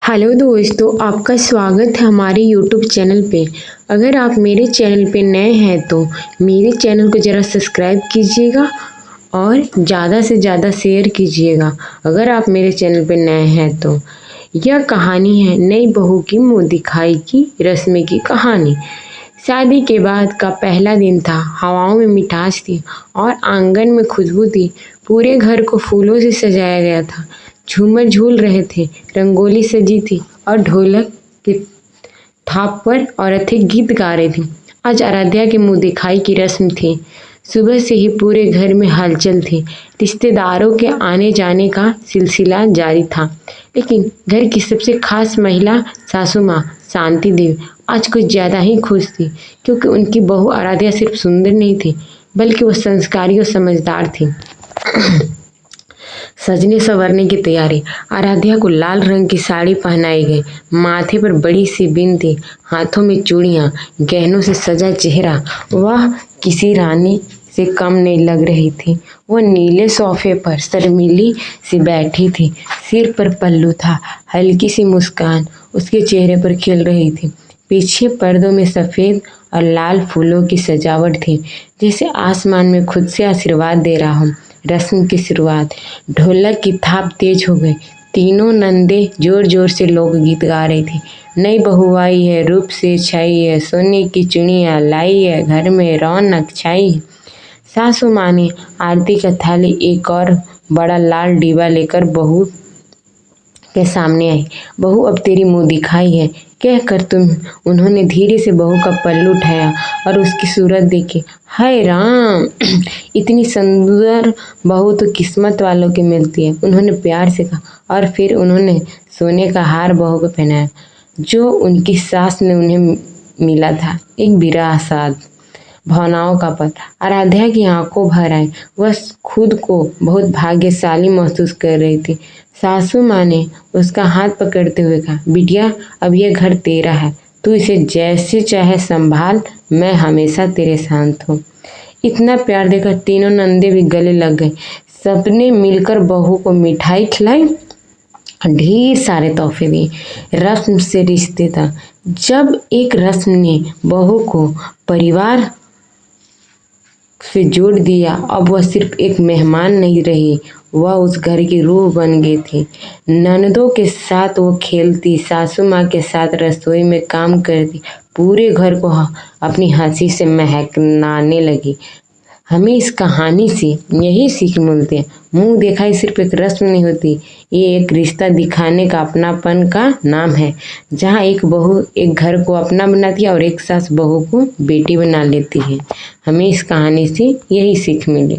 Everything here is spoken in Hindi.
हेलो दोस्तों, आपका स्वागत है हमारे यूट्यूब चैनल पे। अगर आप मेरे चैनल पे नए हैं तो मेरे चैनल को ज़रा सब्सक्राइब कीजिएगा और ज़्यादा से ज़्यादा शेयर कीजिएगा। अगर आप मेरे चैनल पे नए हैं तो यह कहानी है नई बहू की मुँह दिखाई की रस्म की कहानी। शादी के बाद का पहला दिन था। हवाओं में मिठास थी और आंगन में खुशबू थी। पूरे घर को फूलों से सजाया गया था। झूमर झूल रहे थे, रंगोली सजी थी और ढोलक के थाप पर औरतें गीत गा रही थी। आज आराध्या के मुंह दिखाई की रस्म थी। सुबह से ही पूरे घर में हलचल थी। रिश्तेदारों के आने जाने का सिलसिला जारी था। लेकिन घर की सबसे खास महिला सासू माँ शांति देवी आज कुछ ज़्यादा ही खुश थी, क्योंकि उनकी बहू आराध्या सिर्फ सुंदर नहीं थी बल्कि वो संस्कारी और समझदार थी। सजने संवरने की तैयारी। आराध्या को लाल रंग की साड़ी पहनाई गई। माथे पर बड़ी सी बिंदी, हाथों में चूड़ियां, गहनों से सजा चेहरा वह किसी रानी से कम नहीं लग रही थी। वह नीले सोफे पर शर्मीली सी बैठी थी। सिर पर पल्लू था। हल्की सी मुस्कान उसके चेहरे पर खिल रही थी। पीछे पर्दों में सफ़ेद और लाल फूलों की सजावट थी, जैसे आसमान में खुद से आशीर्वाद दे रहा हूँ। रस्म की शुरुआत। ढोलक की थाप तेज हो गई। तीनों नंदे जोर जोर से लोकगीत गा रही थी। नई बहू आई है, रूप से छाई है, सोने की चुड़ियाँ लाई है, घर में रौनक छाई है। सासू माँ ने आरती का थाली एक और बड़ा लाल डिब्बा लेकर बहू के सामने आई। बहू अब तेरी मुँह दिखाई है कहकर उन्होंने धीरे से बहू का पल्लू उठाया और उसकी सूरत देखी। हाय राम, इतनी सुंदर बहू तो किस्मत वालों की मिलती है, उन्होंने प्यार से कहा। और फिर उन्होंने सोने का हार बहू को पहनाया, जो उनकी सास ने उन्हें मिला था। एक विरासत, भावनाओं का पल। आराध्या की आंखों भर आई। वह खुद को बहुत भाग्यशाली महसूस कर रही थी। सासू माँ ने उसका हाथ पकड़ते हुए कहा, बिटिया अब यह घर तेरा है, तू इसे जैसे चाहे संभाल, मैं हमेशा तेरे साथ हूँ। इतना प्यार देकर तीनों नंदे भी गले लग गए। सबने मिलकर बहू को मिठाई खिलाई, ढेर सारे तोहफे दिए। रस्म से रिश्ते था। जब एक रस्म ने बहू को परिवार से जोड़ दिया, अब वह सिर्फ एक मेहमान नहीं रही, वह उस घर की रूह बन गई थी। ननदों के साथ वो खेलती, सासू माँ के साथ रसोई में काम करती, पूरे घर को अपनी हंसी से महकनाने लगी। हमें इस कहानी से यही सीख मिलती है, मुंह दिखाई सिर्फ एक रस्म नहीं होती, ये एक रिश्ता दिखाने का अपनापन का नाम है, जहाँ एक बहू एक घर को अपना बनाती है और एक सास बहू को बेटी बना लेती है। हमें इस कहानी से यही सीख मिली।